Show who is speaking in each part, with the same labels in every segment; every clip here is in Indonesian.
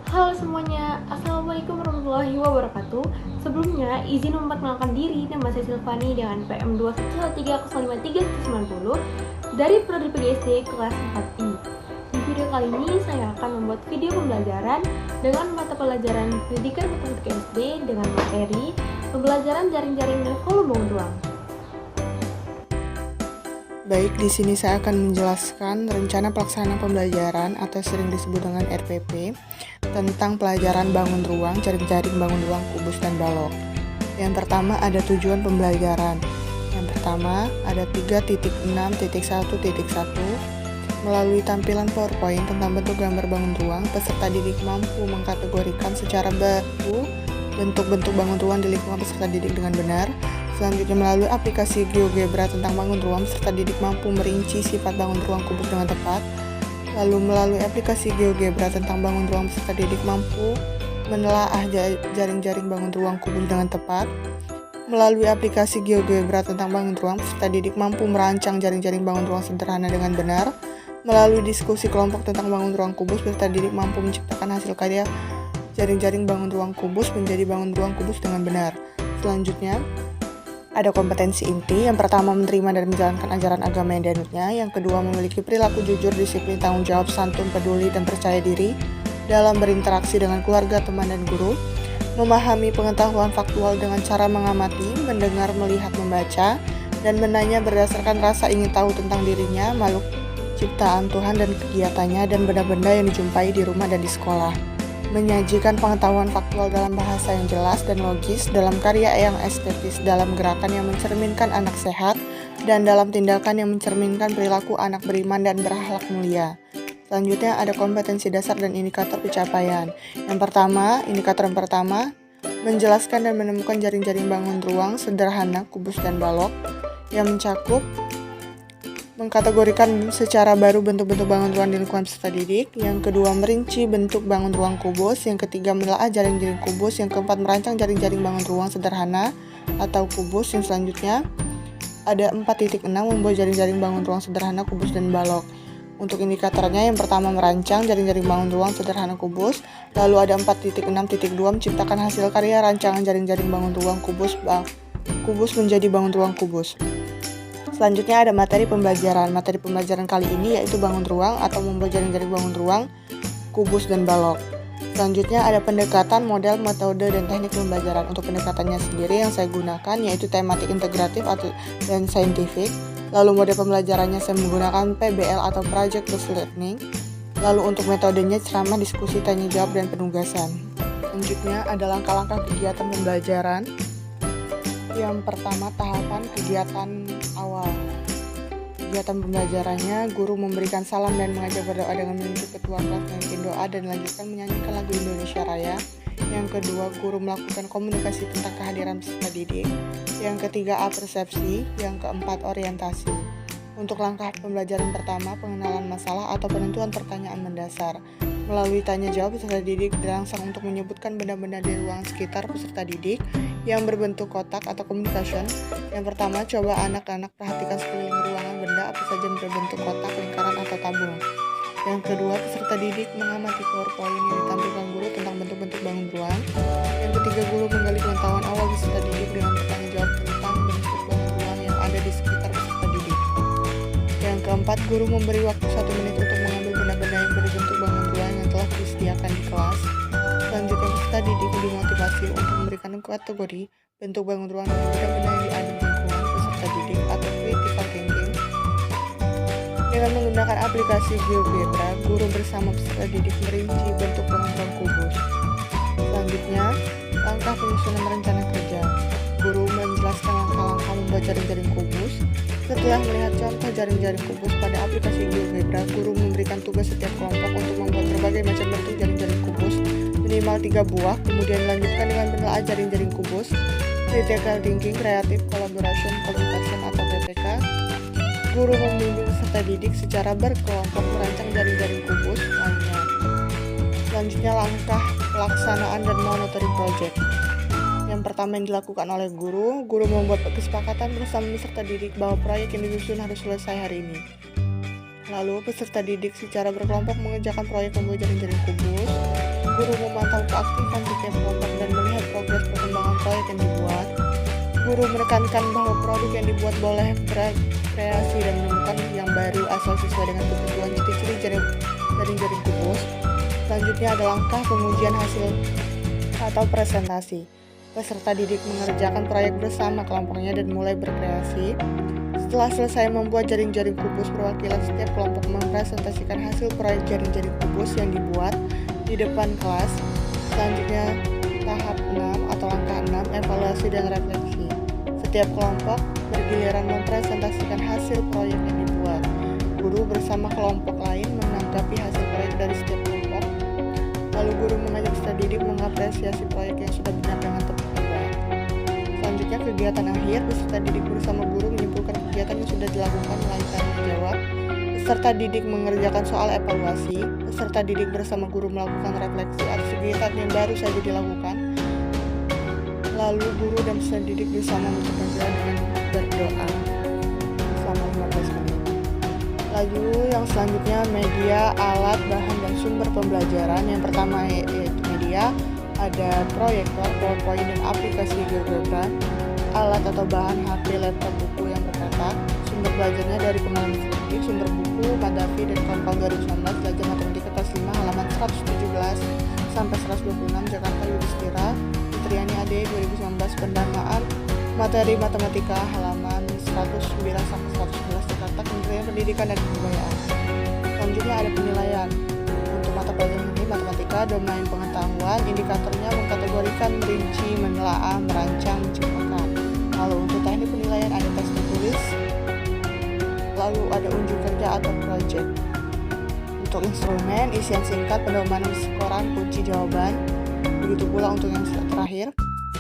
Speaker 1: Halo semuanya, Assalamualaikum warahmatullahi wabarakatuh. Sebelumnya, izin memperkenalkan diri, nama saya Silvani dengan PM 2113055390 dari Prodi PGSD kelas 4I. Di video kali ini, saya akan membuat video pembelajaran dengan mata pelajaran Pendidikan Matematika SD dengan materi pembelajaran jaring-jaring dan volume bangun ruang.
Speaker 2: Baik, di sini saya akan menjelaskan rencana pelaksanaan pembelajaran atau sering disebut dengan RPP tentang pelajaran bangun ruang, jaring-jaring bangun ruang, kubus, dan balok. Yang pertama ada tujuan pembelajaran. Yang pertama ada 3.6.1.1 melalui tampilan PowerPoint tentang bentuk gambar bangun ruang, peserta didik mampu mengkategorikan secara baru bentuk-bentuk bangun ruang di lingkungan peserta didik dengan benar. Selanjutnya melalui aplikasi GeoGebra tentang bangun ruang, peserta didik mampu merinci sifat bangun ruang kubus dengan tepat. Lalu melalui aplikasi GeoGebra tentang bangun ruang, peserta didik mampu menelaah jaring-jaring bangun ruang kubus dengan tepat. Melalui aplikasi GeoGebra tentang bangun ruang, peserta didik mampu merancang jaring-jaring bangun ruang sederhana dengan benar. Melalui diskusi kelompok tentang bangun ruang kubus, peserta didik mampu menciptakan hasil karya jaring-jaring bangun ruang kubus menjadi bangun ruang kubus dengan benar. Selanjutnya, ada kompetensi inti. Yang pertama, menerima dan menjalankan ajaran agama yang dianutnya. Yang kedua, memiliki perilaku jujur, disiplin, tanggung jawab, santun, peduli, dan percaya diri dalam berinteraksi dengan keluarga, teman, dan guru. Memahami pengetahuan faktual dengan cara mengamati, mendengar, melihat, membaca, dan menanya berdasarkan rasa ingin tahu tentang dirinya, makhluk ciptaan Tuhan dan kegiatannya, dan benda-benda yang dijumpai di rumah dan di sekolah. Menyajikan pengetahuan faktual dalam bahasa yang jelas dan logis, dalam karya yang estetis, dalam gerakan yang mencerminkan anak sehat, dan dalam tindakan yang mencerminkan perilaku anak beriman dan berakhlak mulia. Selanjutnya ada kompetensi dasar dan indikator pencapaian. Indikator yang pertama, menjelaskan dan menemukan jaring-jaring bangun ruang sederhana, kubus, dan balok yang mencakup mengkategorikan secara baru bentuk-bentuk bangun ruang di lingkungan peserta didik. Yang kedua, merinci bentuk bangun ruang kubus. Yang ketiga, menelaah jaring-jaring kubus. Yang keempat, merancang jaring-jaring bangun ruang sederhana atau kubus. Yang selanjutnya ada 4.6 membuat jaring-jaring bangun ruang sederhana, kubus, dan balok. Untuk indikatornya, yang pertama merancang jaring-jaring bangun ruang sederhana kubus. Lalu ada 4.6.2 menciptakan hasil karya rancangan jaring-jaring bangun ruang kubus menjadi bangun ruang kubus. Selanjutnya ada materi pembelajaran. Materi pembelajaran kali ini yaitu bangun ruang atau membuat jaring-jaring bangun ruang, kubus, dan balok. Selanjutnya ada pendekatan, model, metode, dan teknik pembelajaran. Untuk pendekatannya sendiri yang saya gunakan yaitu tematik integratif dan saintifik. Lalu model pembelajarannya saya menggunakan PBL atau Project Based Learning. Lalu untuk metodenya ceramah, diskusi, tanya jawab, dan penugasan. Selanjutnya ada langkah-langkah kegiatan pembelajaran. Yang pertama, tahapan kegiatan awal. Kegiatan pembelajarannya, guru memberikan salam dan mengajak berdoa dengan menunjuk ketua kelas memimpin doa dan dilanjutkan menyanyikan lagu Indonesia Raya. Yang kedua, guru melakukan komunikasi tentang kehadiran peserta didik. Yang ketiga, persepsi. Yang keempat, orientasi. Untuk langkah pembelajaran pertama, pengenalan masalah atau penentuan pertanyaan mendasar. Melalui tanya jawab, peserta didik dirangsang untuk menyebutkan benda-benda di ruang sekitar peserta didik yang berbentuk kotak atau communication. Yang pertama, coba anak-anak perhatikan sekeliling ruangan benda apa saja yang berbentuk kotak, lingkaran, atau tabung. Yang kedua, peserta didik mengamati PowerPoint yang ditampilkan guru tentang bentuk-bentuk bangun ruang. Yang ketiga, guru menggali pengetahuan awal peserta didik dengan bertanya jawab tentang bentuk bangun ruang yang ada di sekitar peserta didik. Yang keempat, guru memberi waktu 1 menit untuk mengambil benda-benda yang berbentuk bangun ruang yang telah disediakan di kelas. Selanjutnya, peserta didik dimotivasi untuk memberikan kategori bentuk bangun ruang dan benda-benda yang ada di lingkungan peserta didik atau critical thinking. Dengan menggunakan aplikasi GeoGebra, guru bersama peserta didik merinci bentuk bangun ruang kubus. Selanjutnya, langkah penyusunan rencana kerja. Guru menjelaskan langkah-langkah membuat jaring-jaring kubus. Setelah melihat contoh jaring-jaring kubus pada aplikasi GeoGebra, guru memberikan tugas setiap kelompok untuk membuat berbagai macam bentuk jaring-jaring kubus, minimal 3 buah, kemudian dilanjutkan dengan menelaah jaring-jaring kubus, critical thinking, creative collaboration, communication atau PPK. Guru membimbing peserta didik secara berkelompok merancang jaring-jaring kubus lainnya. Selanjutnya, langkah pelaksanaan dan monitoring project. Yang pertama yang dilakukan oleh guru membuat kesepakatan bersama peserta didik bahwa proyek yang disusun harus selesai hari ini. Lalu peserta didik secara berkelompok mengerjakan proyek membuat jaring-jaring kubus. Guru memantau keaktifan setiap kelompok dan melihat progres perkembangan proyek yang dibuat. Guru menekankan bahwa produk yang dibuat boleh berkreasi dan menemukan yang baru asal sesuai dengan ketentuan ciri-ciri jaring-jaring kubus. Selanjutnya ada langkah pengujian hasil atau presentasi. Peserta didik mengerjakan proyek bersama kelompoknya dan mulai berkreasi. Setelah selesai membuat jaring-jaring kubus, perwakilan setiap kelompok mempresentasikan hasil proyek jaring-jaring kubus yang dibuat di depan kelas. Selanjutnya tahap 6 atau langkah 6, evaluasi dan refleksi. Setiap kelompok bergiliran mempresentasikan hasil proyek yang dibuat. Guru bersama kelompok lain menanggapi hasil proyek dari setiap kelompok. Lalu guru mengajak peserta didik mengapresiasi proyek yang sudah benar dengan tepat. Selanjutnya kegiatan akhir, peserta didik bersama guru menyimpulkan kegiatan yang sudah dilakukan melalui tanya jawab. Peserta didik mengerjakan soal evaluasi. Peserta didik bersama guru melakukan refleksi atas kegiatan yang baru saja dilakukan. Lalu guru dan peserta didik bersama mengucapkan dengan berdoa selama 15 menit. Lalu yang selanjutnya media, alat, bahan, dan sumber pembelajaran. Yang pertama yaitu media, ada proyektor, PowerPoint, dan aplikasi GeoGebra. Alat atau bahan HP, laptop, buku yang bercetak. Sumber belajarnya dari pengalaman sendiri, sumber buku, Madafi dan kawan-kawan 2019, belajar matematika kelas 5 halaman 117 sampai 126, Jakarta, Yudhistira, Fitriani Ade 2019, pendanaan materi matematika halaman 109 sampai 111, Jakarta, Kementerian Pendidikan dan Kebudayaan. Selanjutnya ada penilaian. Untuk mata pelajaran ini matematika, domain pengetahuan, indikatornya mengkategorikan, merinci, menelaah, merancang, menciptakan. Lalu untuk teknik penilaian ada tes tertulis, lalu ada unjuk kerja atau project. Untuk instrumen, isian singkat, pedoman skoran, kunci jawaban. Begitu pula untuk yang terakhir,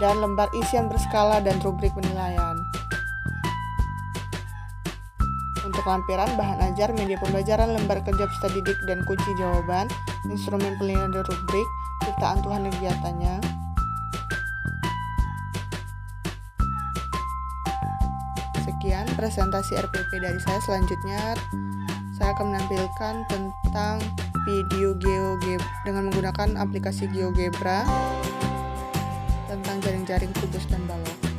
Speaker 2: dan lembar isian berskala dan rubrik penilaian. Untuk lampiran, bahan ajar, media pembelajaran, lembar kerja peserta didik, dan kunci jawaban, instrumen penilaian dan rubrik, ciptaan Tuhan kegiatannya. Sekian presentasi RPP dari saya. Selanjutnya saya akan menampilkan tentang video GeoGebra dengan menggunakan aplikasi GeoGebra tentang jaring-jaring kubus dan balok.